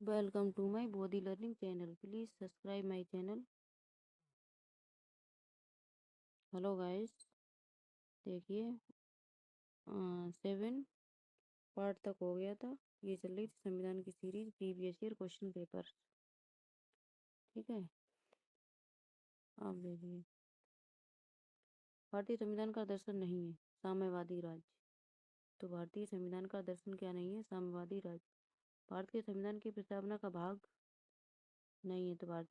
Welcome to my Bodhi learning channel. Please subscribe my channel. Hello guys, देखिए 7 part तक हो गया था। ये चल रही थी संविधान की series previous year question paper. ठीक है, आप देखिए। भारतीय संविधान का दर्शन नहीं है साम्यवादी राज्य। तो भारतीय संविधान का दर्शन क्या नहीं है? साम्यवादी राज्य। भारत के संविधान की प्रस्तावना का भाग नहीं है। तो भारत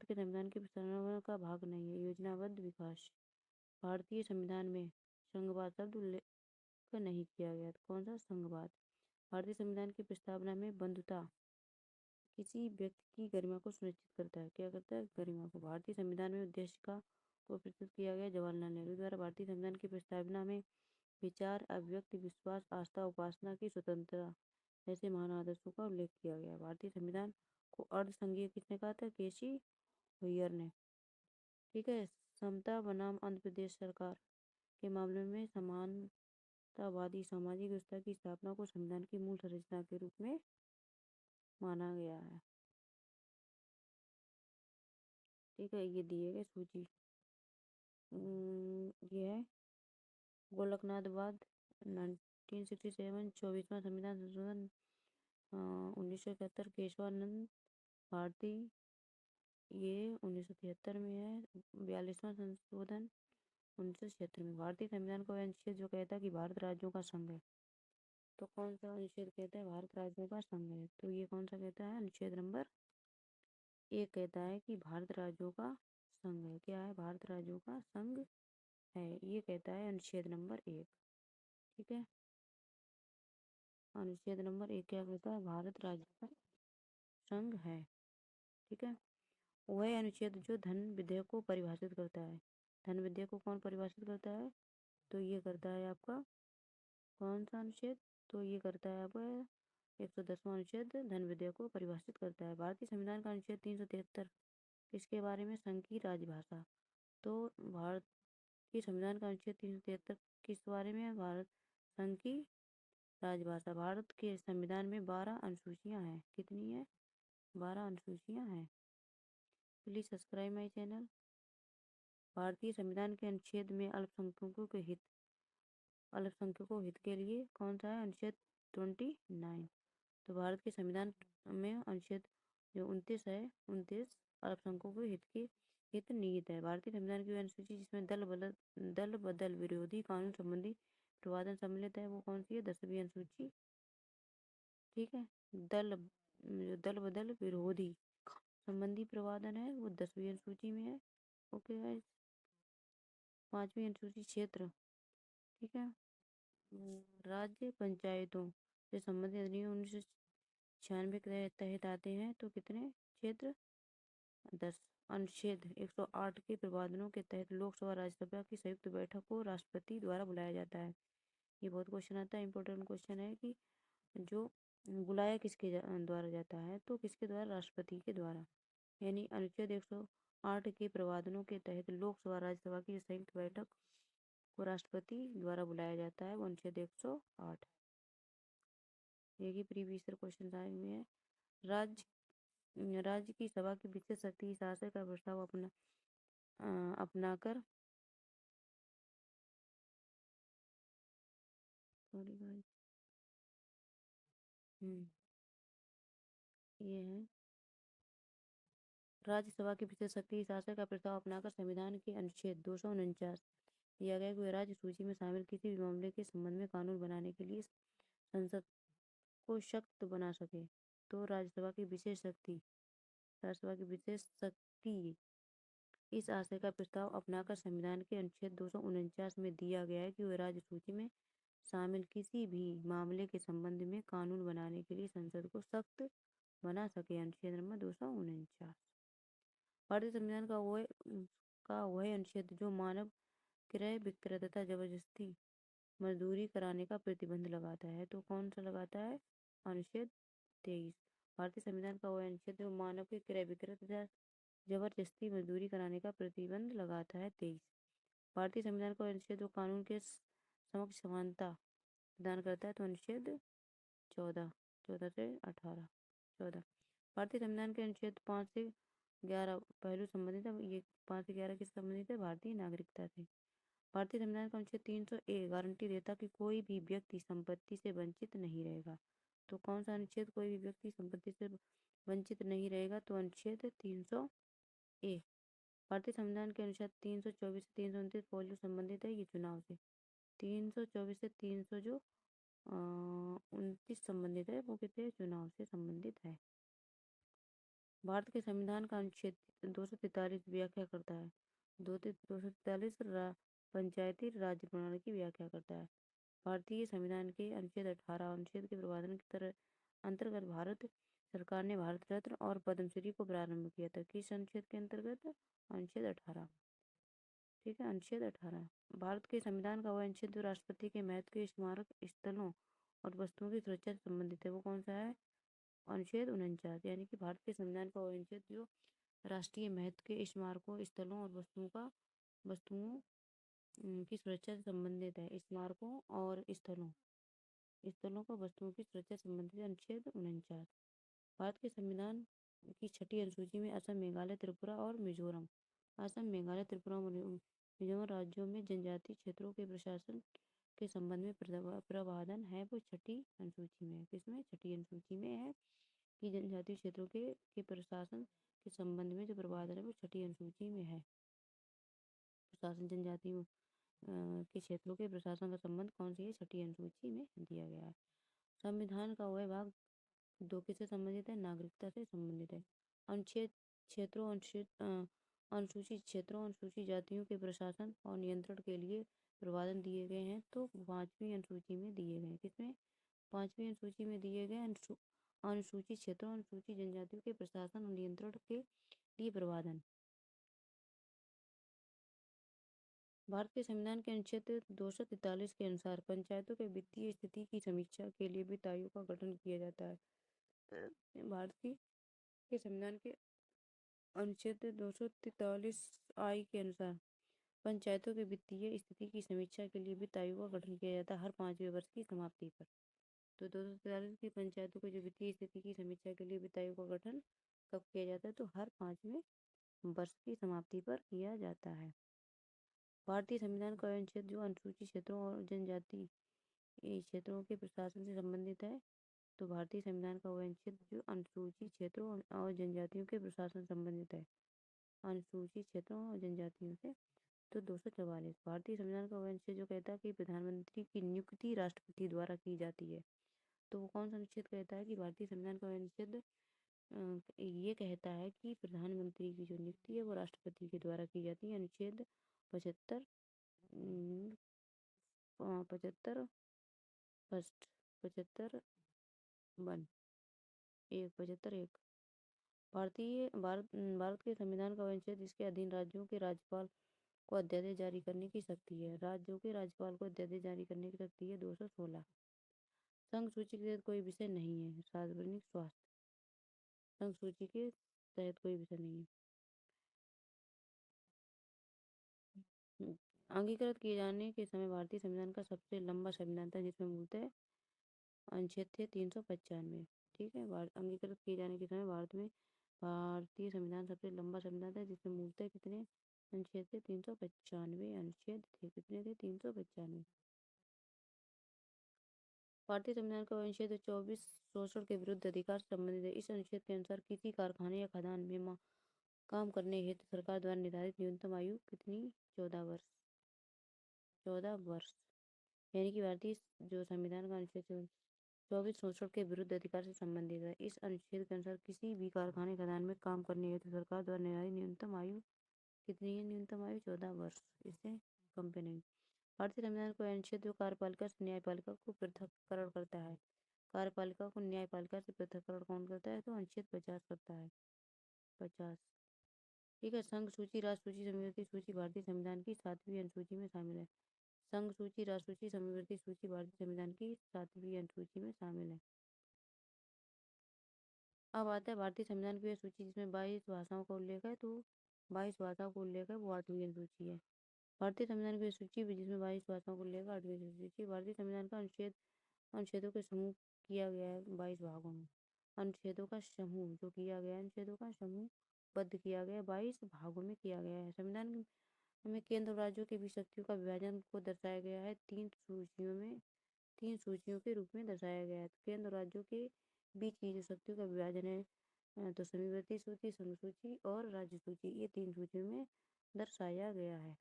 के संविधान की प्रस्तावना का भाग नहीं है। योजनाबद्ध विकास। भारतीय संविधान में संघवाद शब्द उल्लेख नहीं किया गया। कौन सा? संघवाद। भारतीय संविधान की प्रस्तावना में बंधुता किसी व्यक्ति की गरिमा को सुनिश्चित करता है। क्या करता है? गरिमा को। भारतीय संविधान में उद्देश्य का को प्रस्तुत किया गया जवाहरलाल नेहरू द्वारा। भारतीय संविधान की प्रस्तावना में विचार, अभिव्यक्ति, विश्वास, आस्था, उपासना की स्वतंत्रता जैसे महान आदर्शों का उल्लेख किया गया। भारतीय संविधान को अर्ध संघीय किसने कहा था? केसी हुइयर ने। ठीक है। समता बनाम आंध्र प्रदेश सरकार के मामले में समानतावादी सामाजिक व्यवस्था की स्थापना को संविधान की मूल संरचना के रूप में माना गया है। ठीक है, ये दिए गए सूची ये है गोलकनाथ बाद 1967 24वां संविधान संशोधन 1971 केशवानंद भारती ये 1973 में है। 42वां संशोधन 1976 में। भारतीय संविधान का अनुच्छेद जो कहता है कि भारत राज्यों का संघ है। तो कौन सा अनुच्छेद कहता है भारत राज्यों का संघ है? तो ये कौन सा कहता है? अनुच्छेद नंबर 1 कहता है कि भारत राज्यों का संघ है। क्या है? भारत राज्यों का संघ है, ये कहता है अनुच्छेद नंबर 1। ठीक है, अनुच्छेद नंबर 1 क्या कहता है? भारत राज्यों का संघ है। ठीक है, वह अनुच्छेद जो धन विधेयक को परिभाषित करता है। धन विधेयक को कौन परिभाषित करता है? तो ये करता है आपका कौन सा अनुच्छेद? तो ये करता है आपका 110वां अनुच्छेद धन विधेयक को परिभाषित करता है। भारतीय संविधान का अनुच्छेद 373 किसके बारे में? संघ की राजभाषा। तो भारत के संविधान का अनुच्छेद 373 किस बारे में है? भारत संघ की राजभाषा। भारत के संविधान में 12 अनुसूचियां हैं। कितनी है? 12 अनुसूचियां हैं। Please subscribe my channel. भारतीय संविधान के अनुच्छेद में अल्पसंख्यकों हित के लिए कौन सा है? अनुच्छेद 29। तो भारत के संविधान में अनुच्छेद जो 29 है, 29 अल्पसंख्यकों के हित निहित है। भारतीय संविधान की अनुसूची जिसमें दल बदल विरोधी कानून संबंधी प्रावधान सम्मिलित है वो कौन सी है? 10वीं अनुसूची। ठीक है, दल बदल विरोधी संबंधी प्रावधान है वो 10वीं अनुसूची में है। Okay guys. 5वीं अनुसूची क्षेत्र। ठीक है, राज्य पंचायतों से संबंधित अधिनियम 1996 के तहत आते हैं। तो कितने क्षेत्र? 10। अनुच्छेद 108 के प्रावधानों के तहत लोकसभा राज्यसभा की संयुक्त बैठक को राष्ट्रपति द्वारा बुलाया जाता है। ये बहुत क्वेश्चन आता है, इंपॉर्टेंट क्वेश्चन है कि जो बुलाया किसके द्वारा जाता है? तो किसके द्वारा? राष्ट्रपति के द्वारा। यानी अनुच्छेद 108 के प्रावधानों के तहत लोकसभा राज्यसभा की संयुक्त बैठक को राष्ट्रपति द्वारा बुलाया जाता है वो अनुच्छेद 108। ये प्रीवियस क्वेश्चन आए हुए हैं। राज्य की सभा की विशेष शक्ति शासन का प्रस्ताव अपनाकर ये है राज्यसभा की विशेष शक्ति शासन का प्रस्ताव अपनाकर संविधान के अनुच्छेद 249 दिया गया कि राज्य सूची में शामिल किसी भी मामले के संबंध में कानून बनाने के लिए संसद को सशक्त बना सके। तो राज्यसभा की विशेष शक्ति इस आशय का प्रस्ताव अपनाकर संविधान के अनुच्छेद 249 में दिया गया है कि वह राज्य सूची में शामिल किसी भी मामले के संबंध में कानून बनाने के लिए संसद को सख्त बना सके। अनुच्छेद नंबर 249। भारतीय संविधान का वह अनुच्छेद जो मानव क्रय विक्रय तथा जबरदस्ती मजदूरी कराने का प्रतिबंध लगाता है। तो कौन सा लगाता है? अनुच्छेद 23। भारतीय संविधान का वह अनुच्छेद जो मानव के क्रय विक्रय तथा जबरदस्ती मजदूरी कराने का प्रतिबंध लगाता है 23। भारतीय संविधान का अनुच्छेद जो कानून के समक्ष समानता प्रदान करता है तो अनुच्छेद 14 से 18। 14। भारतीय संविधान के अनुच्छेद 5 से 11 पहलू संबंधित है। ये 5 से 11 किस संबंधित है? भारतीय नागरिकता से। भारतीय संविधान का अनुच्छेद 300 गारंटी देता कि कोई भी व्यक्ति संपत्ति से वंचित नहीं रहेगा। तो कौन सा अनुच्छेद कोई भी व्यक्ति संपत्ति से वंचित नहीं रहेगा? तो अनुच्छेद 300 ए। भारतीय संविधान के अनुच्छेद 324 से 329 पोलियो संबंधित है, ये चुनाव से। 324 से 300 जो 29 संबंधित है, वो किससे? चुनाव से संबंधित है। भारत के संविधान का अनुच्छेद 243 व्याख्या करता है। 243 पंचायती राज्य प्रणाली की व्याख्या करता है। भारतीय संविधान के अनुच्छेद 18 अनुच्छेद के प्रावधान की तरह अंतर्गत भारत सरकार ने भारत रत्न और पद्मश्री को प्रारंभ किया था। किस अनुच्छेद के अंतर्गत? अनुच्छेद 18। ठीक है, अनुच्छेद 18। भारत के संविधान का वह अनुच्छेद जो राष्ट्रपति के महत्व के स्मारक स्थलों और वस्तुओं की सुरक्षा से संबंधित है, वो कौन सा है? अनुच्छेद 49। यानी कि भारत के संविधान का वह अनुच्छेद जो राष्ट्रीय महत्व के स्मारकों स्थलों और वस्तुओं की सुरक्षा से संबंधित है। स्मारकों और स्थलों को वस्तुओं की सुरक्षा से संबंधित है, अनुच्छेद 49। भारत के संविधान की छठी अनुसूची में असम, मेघालय, त्रिपुरा और मिजोरम, असम, मेघालय, त्रिपुरा और मिजोरम राज्यों में जनजातीय क्षेत्रों के प्रशासन के संबंध में प्रावधान है, वो छठी अनुसूची में है। किसमें? छठी अनुसूची में है कि जनजातीय क्षेत्रों के प्रशासन के संबंध में जो प्रावधान है वो छठी अनुसूची में है। प्रशासन जनजातियों के क्षेत्रों के प्रशासन का संबंध कौन सी है? छठी अनुसूची में दिया गया है। संविधान का वह भाग 2 किससे संबंधित है? नागरिकता से संबंधित है। अनुच्छेद क्षेत्रों अनुसूचित क्षेत्रों अनुसूचित जातियों के प्रशासन और नियंत्रण के लिए प्रावधान दिए गए हैं, तो 5वीं अनुसूची में दिए गए हैं। किसमें? 5वीं अनुसूची में दिए गए अनुसूचित क्षेत्रों अनुसूचित जनजातियों के प्रशासन और नियंत्रण के लिए प्रावधान। भारत के संविधान के अनुच्छेद 243 के अनुसार पंचायतों के वित्तीय स्थिति की समीक्षा के लिए वित्त आयोग का गठन किया जाता है। भारत के संविधान के अनुच्छेद 243 आई के अनुसार पंचायतों के वित्तीय स्थिति की समीक्षा के लिए वित्त आयोग का गठन किया जाता है हर 5वें वर्ष की समाप्ति पर। तो 243 की पंचायतों की जो वित्तीय स्थिति की समीक्षा के लिए वित्त आयोग का गठन कब किया जाता है? तो हर 5वें वर्ष की समाप्ति पर किया जाता है। भारतीय संविधान का अनुच्छेद जो अनुसूचित क्षेत्रों और जनजाति क्षेत्रों के प्रशासन से संबंधित है, तो भारतीय संविधान का वह अनुच्छेद जो अनुसूचित क्षेत्रों और जनजातियों के प्रशासन से संबंधित है, अनुसूचित क्षेत्रों और जनजातियों से। तो 244 भारतीय संविधान का वह अनुच्छेद जो कहता है कि प्रधानमंत्री की नियुक्ति राष्ट्रपति द्वारा की जाती है, तो वो कौन सा अनुच्छेद कहता है? कि भारतीय संविधान का वह अनुच्छेद ये कहता है कि प्रधानमंत्री की जो नियुक्ति है वो राष्ट्रपति के द्वारा की जाती है। अनुच्छेद 75 75 फर्स्ट 75 वन 1 भारत के संविधान का अनुच्छेद जिसके अधीन राज्यों के राज्यपाल को अध्यादेश जारी करने की शक्ति है। राज्यों के राज्यपाल को अध्यादेश जारी करने की शक्ति है 216। संघ सूची के तहत कोई विषय नहीं है। सार्वजनिक स्वास्थ्य संघ सूची के तहत कोई विषय नहीं है। अंगीकृत किए जाने के समय भारतीय संविधान का सबसे लंबा संविधान था, जिसमें मूलतः अनुच्छेद थे 395। ठीक है, अंगीकृत किए जाने के समय भारतीय संविधान सबसे लंबा संविधान था, जिसमें मूलतः कितने अनुच्छेद थे? 395 अनुच्छेद थे। कितने थे? 395। भारतीय संविधान का अनुच्छेद 24 शोषण के विरुद्ध अधिकार से संबंधित है। इस अनुच्छेद के अनुसार किसी कारखाने या खदान में काम करने हेतु सरकार द्वारा निर्धारित न्यूनतम आयु कितनी? 14 वर्ष। 14 वर्ष। यानी कि भारतीय जो संविधान का अनुच्छेद 24 शोषण के विरुद्ध अधिकार से संबंधित है। इस अनुच्छेद के अनुसार किसी भी कारखाने खदान में काम करने हेतु सरकार द्वारा निर्धारित न्यूनतम आयु कितनी है? न्यूनतम आयु 14 वर्ष, इससे कम पे नहीं। भारतीय संविधान को अनुच्छेद जो कार्यपालिका से न्यायपालिका को पृथककरण करता है। कार्यपालिका को न्यायपालिका से पृथककरण कौन करता है? तो अनुच्छेद 50 करता है। 50। ठीक है, संघ सूची, राष्ट्र सूची, समवर्ती सूची भारतीय संविधान की 7वीं अनुसूची में शामिल है। संघ सूची, राष्ट्र सूची, समवर्ती सूची भारतीय संविधान की 7वीं अनुसूची में शामिल है। अब आता है भारतीय संविधान की वह सूची जिसमें 22 भाषाओं का उल्लेख है, तो 22 भाषाओं का उल्लेख है, वो 8वीं अनुसूची है। भारतीय संविधान की सूची जिसमें 22 भाषाओं को उल्लेख है, 8वीं अनुसूची। भारतीय संविधान का अनुच्छेदों के समूह किया गया है 22 भागों में। अनुच्छेदों का समूह जो किया गया है, अनुच्छेदों का समूह बद्ध किया गया, 22 भागों में किया गया है। संविधान में केंद्र और राज्यों के बीच शक्तियों का विभाजन को दर्शाया गया है तीन सूचियों के रूप में दर्शाया गया है। तो केंद्र और राज्यों के बीच की जो शक्तियों का विभाजन है, तो समीवर्ती सूची, संघ सूची और राज्य सूची, ये 3 सूचियों में दर्शाया गया है।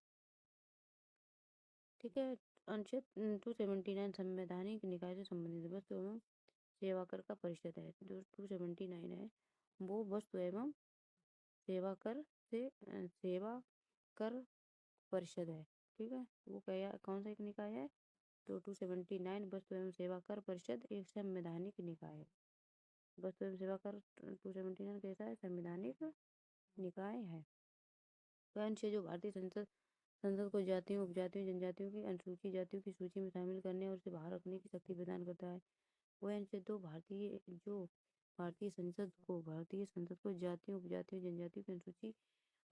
ठीक है। अनुच्छेद 279 संवैधानिक निकाय से संबंधित वस्तु एवं सेवा कर का परिषद है। जो 279 है वो वस्तु एवं सेवा कर परिषद है। ठीक है, वो क्या कौन सा एक निकाय है? तो 279 वस्तु एवं सेवा कर परिषद एक संवैधानिक निकाय है। वस्तु एवं सेवा कर 279 कैसा है? संवैधानिक निकाय है। जो भारतीय संसद को जातियों, उपजातियों, जनजातियों की अनुसूचित जातियों की सूची में शामिल करने और उसे बाहर रखने की शक्ति प्रदान करता है। वह अनुच्छेद दो भारतीय संसद को जातियों, उपजातियों, जनजातियों की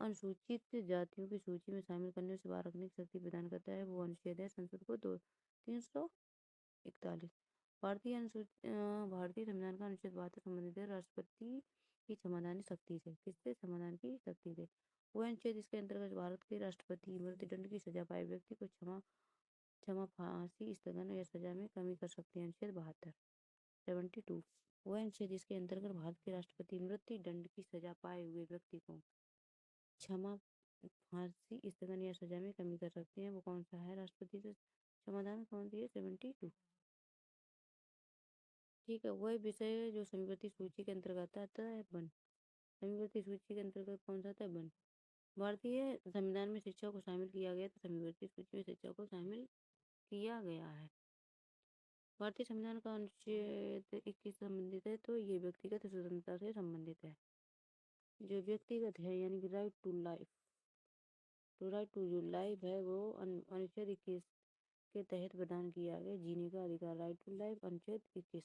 अनुसूचित जातियों की सूची में शामिल करने से बाहर रखने की शक्ति प्रदान करता है। वो अनुच्छेद है संसद को 341। भारतीय संविधान का अनुच्छेद 72 संबंधित है राष्ट्रपति की समाधान शक्ति से। किससे? समाधान की शक्ति से। वह अनुच्छेद इसके अंतर्गत भारत के राष्ट्रपति मृत्युदंड की सजा पाए व्यक्ति को क्षमा, फांसी, स्थगन या सजा में कमी कर सकते हैं। अनुच्छेद 72 72। वह अनुच्छेद इसके अंतर्गत भारत के राष्ट्रपति मृत्यु दंड की सजा पाए हुए व्यक्ति को क्षमा, फांसी, स्थगन या सजा में कमी कर सकते हैं। वो कौन सा है? राष्ट्रपति से समाधान कौन सी है? 72। ठीक है। वह विषय जो समीवर्ती सूची के अंतर्गत आता है वन। समीवर्ती सूची के अंतर्गत कौन सा आता है? वन। भारतीय संविधान में शिक्षा को शामिल किया गया, तो समीवर्ती सूची में शिक्षा को शामिल किया गया है। भारतीय संविधान का अनुच्छेद 21 संबंधित है, तो ये व्यक्तिगत स्वतंत्रता से संबंधित है। जो व्यक्तिगत है यानी कि राइट टू लाइफ, तो राइट टू जो लाइफ है वो अनुच्छेद 21 के तहत प्रदान किया गया जीने का अधिकार। राइट टू लाइफ, अनुच्छेद 21।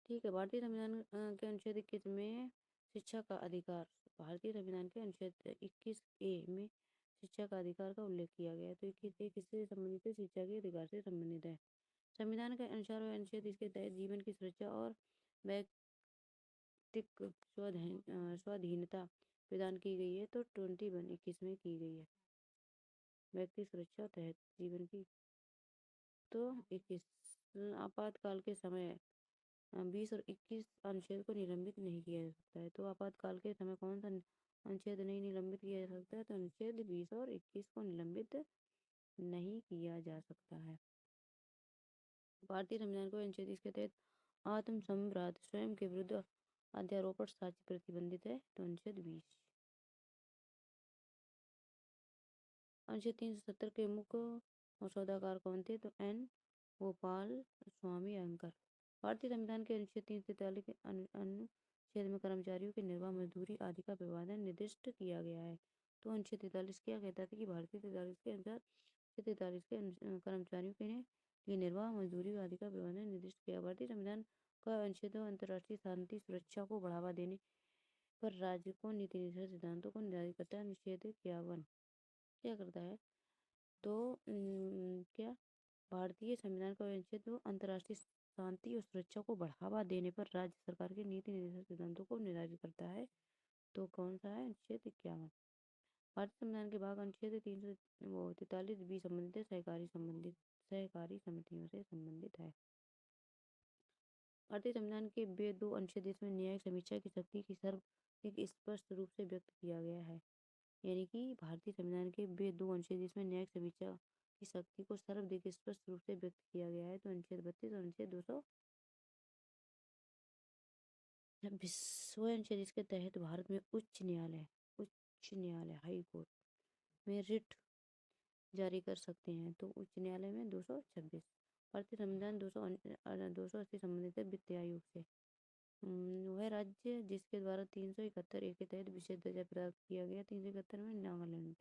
ठीक है। भारतीय संविधान के अनुच्छेद 21 में शिक्षा का अधिकार, भारतीय संविधान के अनुच्छेद 21A में शिक्षा का अधिकार का उल्लेख किया गया है। तो 21A किससे संबंधित है? शिक्षा के अधिकार से संबंधित है। संविधान के अनुसार वह अनुच्छेद इसके तहत जीवन की सुरक्षा और व्यक्तिक स्वाधीनता प्रदान की गई है। तो 21 में की गई है व्यक्ति सुरक्षा तहत जीवन की। तो 21 आपातकाल के समय 20 और 21 अनुच्छेद को निलंबित नहीं किया जा सकता है। तो आपातकाल के समय कौन सा अनुच्छेद नहीं निलंबित किया जा सकता है? तो अनुच्छेद 20 और 21 को निलंबित नहीं किया जा सकता है। भारतीय संविधान को अनुच्छेद इसके तहत आत्म सम्राट स्वयं के विरुद्ध अध्यारोपण साक्ष्य प्रतिबंधित है। तो अनुच्छेद 20। अनुच्छेद 370 के मुख्य सौदाकार कौन थे? तो एन गोपाल स्वामी अंकर। भारतीय संविधान के अनुच्छेद 343 के अनुच्छेद में कर्मचारियों के निर्वाह, मजदूरी आदि का विभाजन निर्दिष्ट किया गया है। तो अनुच्छेद 43 क्या कहता था कि भारतीय 43 के अनुसार 43 के कर्मचारियों के लिए निर्वाह, मजदूरी आदि का विभाजन निर्दिष्ट किया। भारतीय संविधान का अनुच्छेद अंतर्राष्ट्रीय शांति सुरक्षा को बढ़ावा देने पर राज्य को नीति निर्देशक सिद्धांतों को निर्धारित करता है। अनुच्छेद 51 क्या करता है? तो क्या भारतीय संविधान का अनुच्छेद तो अंतर्राष्ट्रीय शांति और सुरक्षा को बढ़ावा देने पर राज्य सरकार के नीति निर्देशक सिद्धांतों को निर्धारित करता है। तो कौन सा है? अनुच्छेद 51। भारतीय संविधान के भाग अनुच्छेद 343 भी संबंधित है, सहकारी समितियों से संबंधित है। भारतीय संविधान के वे दो अनुच्छेद इसमें न्यायिक समीक्षा की शक्ति की सर्व स्पष्ट रूप से व्यक्त किया गया है। यानी कि भारतीय संविधान के वे दो अनुच्छेद जिसमें न्यायिक समीक्षा की शक्ति को सर्वाधिक स्पष्ट रूप से व्यक्त किया गया है। तो अनुच्छेद 32 और अनुच्छेद 226। अनुच्छेद इसके तहत भारत में उच्च न्यायालय हाई कोर्ट में रिट जारी कर सकते हैं। तो उच्च न्यायालय में 226। भारतीय संविधान 280 संबंधित है वित्त आयोग से। वह राज्य जिसके द्वारा 371 ए के तहत विशेष दर्जा प्राप्त किया गया। 371 में नागालैंड।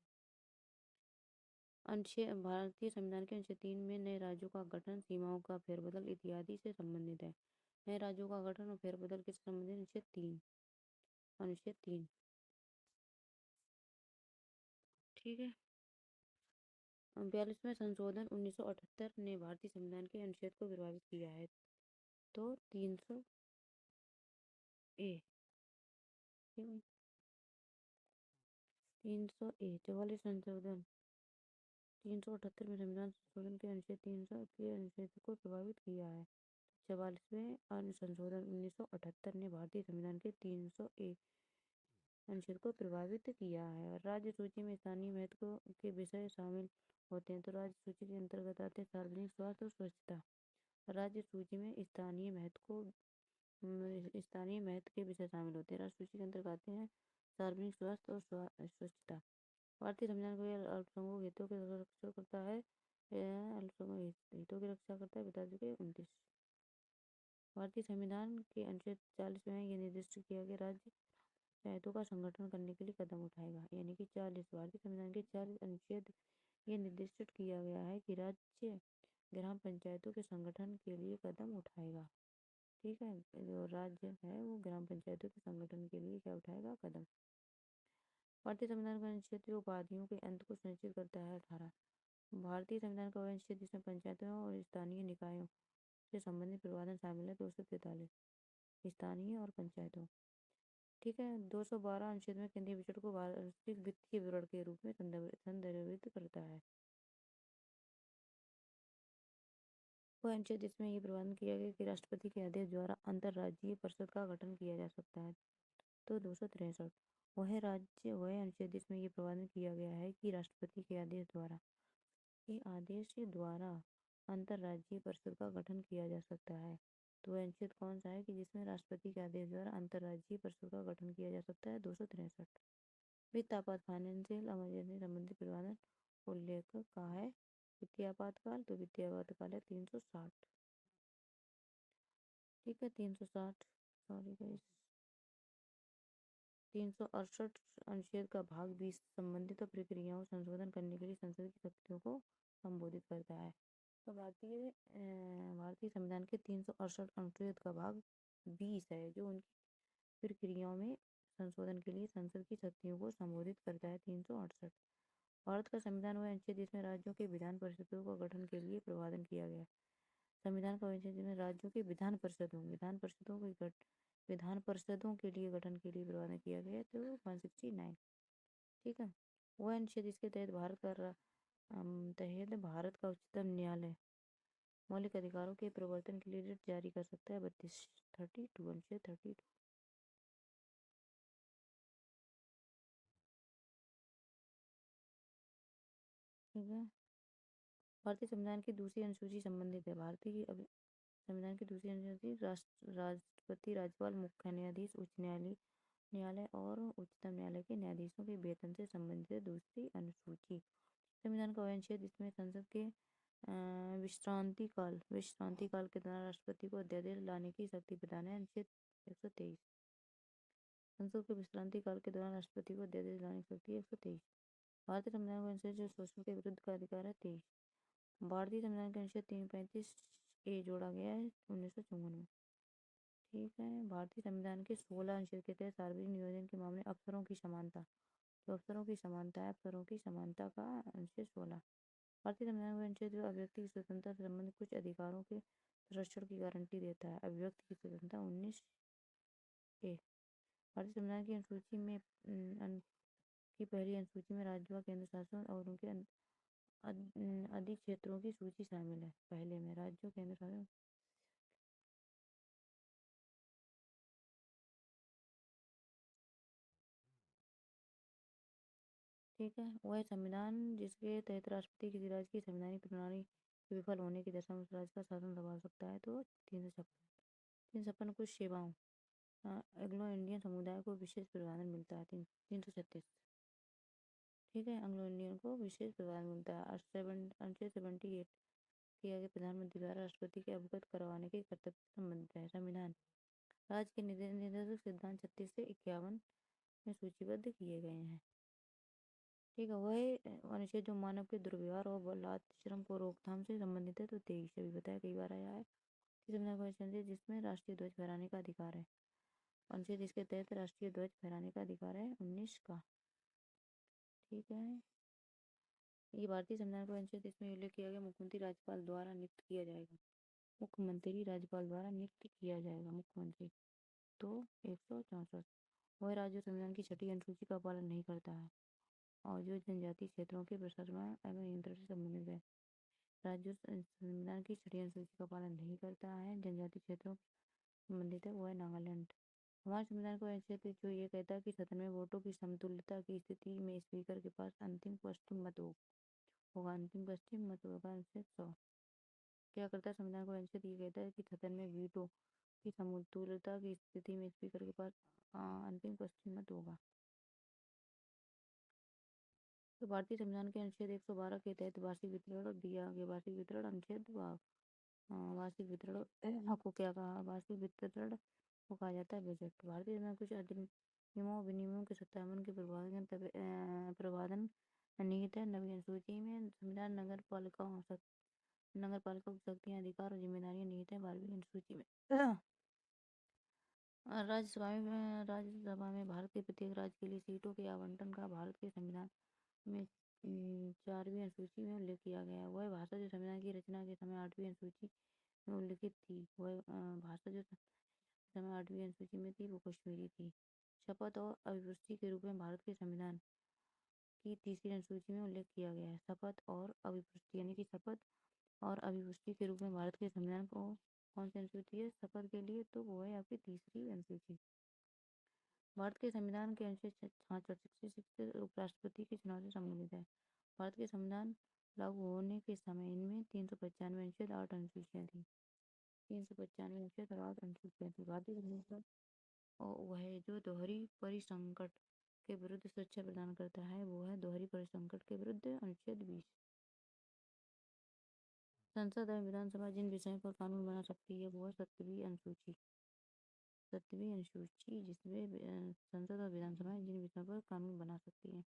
अनुच्छेद भारतीय संविधान के अनुच्छेद 3 में नए राज्यों का गठन, सीमाओं का फेरबदल इत्यादि से संबंधित है। नए राज्यों का गठन और फेरबदल किससे संबंधित? अनुच्छेद 3। ठीक है। 42वें संशोधन 1978 ने भारतीय संविधान के अनुच्छेद को प्रभावित किया है। तो 300 ए। ठीक है, 300A 44 संशोधन 378 में संविधान संशोधन के अनुच्छेद 300 के अनुच्छेद को प्रभावित किया है। 44वें संशोधन 1978 ने भारतीय संविधान के 301 अनुच्छेद को प्रभावित किया है। और राज्य सूची में स्थानीय महत्व के विषय शामिल होते हैं। तो राज्य सूची के अंतर्गत आते हैं सार्वजनिक स्वास्थ्य और स्वच्छता। राज्य सूची में स्थानीय महत्व के विषय शामिल होते हैं। राज्य सूची के अंतर्गत आते हैं सार्वजनिक स्वास्थ्य और स्वच्छता। भारतीय संविधान को अल्पसंख्यकों के हितों की रक्षा करता है। अल्पसंख्यकों हितों की रक्षा करता है। बता चुके 29। भारतीय संविधान के अनुच्छेद 40 में यह निर्दिष्ट किया गया राज्य पंचायतों का संगठन करने के लिए कदम उठाएगा। यानी कि 40 भारतीय संविधान के 40 अनुच्छेद ये निर्दिष्ट किया गया है कि राज्य ग्राम पंचायतों के संगठन के लिए कदम उठाएगा। ठीक है, जो राज्य है वो ग्राम पंचायतों के संगठन के लिए क्या उठाएगा? कदम। भारतीय संविधान का अनुच्छेद जो उपाधियों के अंत को सुनिश्चित करता है 18। भारतीय संविधान का अनुच्छेद जिसमें पंचायतों और स्थानीय निकायों से संबंधित प्रावधान शामिल है 243 स्थानीय और पंचायतों। ठीक है, 212 अनुच्छेद में केंद्रीय बजट को वार्षिक वित्तीय विवरण के रूप में संदर्भित करता है। वह अनुच्छेद जिसमें ये प्रावधान किया गया कि राष्ट्रपति के आदेश द्वारा अंतर्राज्यीय परिषद का गठन किया जा सकता है। तो 263 वह अनुच्छेद जिसमें ये प्रावधान किया गया है कि राष्ट्रपति के आदेश द्वारा अंतर्राज्यीय परिषद का गठन किया जा सकता है। तो वह अनुच्छेद कौन सा है कि जिसमें राष्ट्रपति के आदेश द्वारा अंतर्राज्यीय परिषद का गठन किया जा सकता है? 263। वित्त आपात फाइनेंशियल इमरजेंसी संबंधी प्रावधान उल्लेख का है। वित्तीय आपातकाल तो वित्तीय आपातकाल है 360। ठीक है, 360 सॉरी गाइस 368 अनुच्छेद का भाग 20 संबंधित प्रक्रियाओं संशोधन करने के लिए संसद की शक्तियों को संबोधित करता है। तो भारतीय संविधान के 368 अनुच्छेद का भाग 20 है जो उनकी प्रक्रियाओं में संशोधन के लिए संसद की शक्तियों को संबोधित करता है। 368 भारत का संविधान वह अनुच्छेद जिसमें राज्यों के विधान परिषदों का गठन के लिए प्रावधान किया गया है। संविधान का अनुच्छेद जिसमें राज्यों के विधान परिषदों के लिए गठन के लिए प्रावधान किया गया है। तो 169। ठीक है, वह अनुच्छेद जिसके तहत भारत का उच्चतम न्यायालय मौलिक अधिकारों के प्रवर्तन के लिए रिट जारी कर सकता है। 32 अनुच्छेद 32। ठीक है, भारतीय संविधान की दूसरी अनुसूची संबंधित है। संविधान की दूसरी अनुसूची राष्ट्रपति राज्यपाल मुख्य न्यायाधीश उच्च न्यायालय और उच्चतम न्यायालय के न्यायाधीशों के वेतन से संबंधित है। दूसरी अनुसूची संविधान का अनुच्छेद जिसमें संसद के विश्रांति काल के दौरान राष्ट्रपति को अध्यादेश लाने की शक्ति प्रदान है। अनुच्छेद 123 संसद के विश्रांति काल के दौरान राष्ट्रपति को अध्यादेश लाने की शक्ति 123। भारतीय संविधान का अनुच्छेद जो शोषण के विरुद्ध का अधिकार है 23। भारतीय संविधान के अनुच्छेद 335A जोड़ा गया है 1954 में। ठीक है, भारतीय संविधान के 16 अनुच्छेद के तहत सार्वजनिक नियोजन के मामले अफसरों की समानता का अनुच्छेद 16। भारतीय संविधान का अनुच्छेद जो अभिव्यक्ति की स्वतंत्रता से संबंधित कुछ अधिकारों के संरक्षण की गारंटी देता है। अभिव्यक्ति की स्वतंत्रता 19A। भारतीय संविधान की अनुसूची में की पहली अनुसूची में राज्यों केंद्र शासन और उनके अधिक क्षेत्रों की सूची शामिल है। पहले में राज्यों केंद्र शासन। ठीक है, वह संविधान जिसके तहत राष्ट्रपति किसी राज्य की संवैधानिक प्रणाली के विफल होने की दशा में उस राज्य का शासन संभाल सकता है। तो 356 कुछ सेवाओं एंग्लो इंडियन समुदाय को विशेष प्रावधान मिलता है। 336। ठीक है, एंग्लो इंडियन को विशेष प्रावधान मिलता है। अनुच्छेद 78 के आगे प्रधानमंत्री द्वारा राष्ट्रपति के अवगत करवाने के कर्तव्य संबंधित है। संविधान राज्य के निर्देशक सिद्धांत 36 से 51 में सूचीबद्ध किए गए हैं। ठीक है, वह अनुच्छेद जो मानव के दुर्व्यवहार और बलात्कार को रोकथाम से संबंधित है। तो 23 अभी बताया कई बार आया है। जिसमें राष्ट्रीय ध्वज फहराने का अधिकार है। अनुच्छेद जिसके तहत राष्ट्रीय ध्वज फहराने का अधिकार है 19 का। ठीक है, ये भारतीय संविधान का अनुच्छेद इसमें उल्लेख किया गया मुख्यमंत्री राज्यपाल द्वारा नियुक्त किया जाएगा। मुख्यमंत्री। तो 164 वह राज्य संविधान की छठी अनुसूची का पालन नहीं करता है और जो जनजातीय क्षेत्रों के प्रशासन एवं नियंत्रण से संबंधित है। राज्य संविधान की छठी अनुसूची का पालन नहीं करता है, जनजातीय क्षेत्रों से संबंधित है, वो है नागालैंड। हमारे संविधान को अनुच्छेद जो ये कहता है कि सदन में वोटों की समतुल्यता की स्थिति में स्पीकर के पास अंतिम पश्चिम मत होगा। अंतिम पश्चिम मत होगा। अनुच्छेद 100 क्या करता है संविधान को अनुच्छेद ये कहता है कि सदन में वीटो की समतुल्यता की स्थिति में स्पीकर के पास अंतिम पश्चिम मत होगा। तो भारतीय संविधान के अनुच्छेद 112 के तहत वार्षिक वितरण दिया गया। वार्षिक वितरण अनुच्छेद वार्षिक वितरण को क्या कहा? वार्षिक वितरण को कहा जाता है बजट। भारतीय संविधान कुछ अधिनियमों विनियमों के सत्तावन के प्रवादन निहित है। नवी अनुसूची में संविधान नगर पालिकाओं की शक्तियां, अधिकार और जिम्मेदारियां निहित है। 12वीं अनुसूची में राज्यसभा में भारत के प्रत्येक राज्य के लिए सीटों के आवंटन का भारत के संविधान में 4वीं अनुसूची में उल्लेख किया गया। वह भाषा जो संविधान की रचना के समय 8वीं अनुसूची में उल्लिखित थी, वह भाषा जो समय 8वीं अनुसूची में थी, वो कश्मीरी थी। शपथ और अभिपुष्टि के रूप में भारत के संविधान की 3री अनुसूची में उल्लेख किया गया है। शपथ और अभिपुष्टि यानी कि शपथ और अभिपुष्टि के रूप में भारत के संविधान को कौन सी अनुसूची है शपथ के लिए? तो वो है आपकी 3री अनुसूची। भारत के संविधान के अनुच्छेद 66 उपराष्ट्रपति के चुनाव से संबंधित है। भारत के संविधान लागू होने के समय इनमें 395 अनुच्छेद 8 अनुसूचियाँ थी। 395 अनुच्छेद और 8 अनुसूचियाँ थी। भारतीय संविधान वह जो दोहरी परिसंकट के विरुद्ध सुरक्षा प्रदान करता है, वो है दोहरी परिसंकट के विरुद्ध अनुच्छेद 20। संसद एवं विधानसभा जिन विषयों पर कानून बना सकती है, वो है 7वीं अनुसूची। 7वीं अनुसूची जिसमें संसद और विधानसभाएं जिन विषयों पर कानून बना सकती हैं।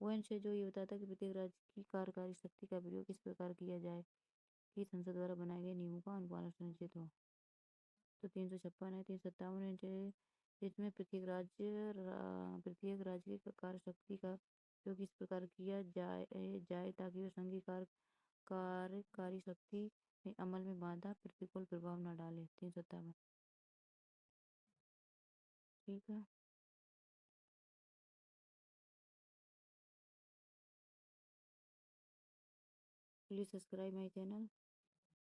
वो अनुच्छेद जो ये बताता है कि प्रत्येक राज्य की कार्यकारी शक्ति का प्रयोग किस प्रकार किया जाए कि संसद द्वारा बनाए गए नियमों का अनुपालन सुनिश्चित हो। तो 356 है। 357 अनुच्छेद जिसमें प्रत्येक राज्य की कार्य शक्ति का उपयोग किस प्रकार किया जाए ताकि वह संघ की कार्यकारी शक्ति में अमल में बाधा प्रतिकूल प्रभाव न डाले। 357 ठीक है। Please subscribe my channel.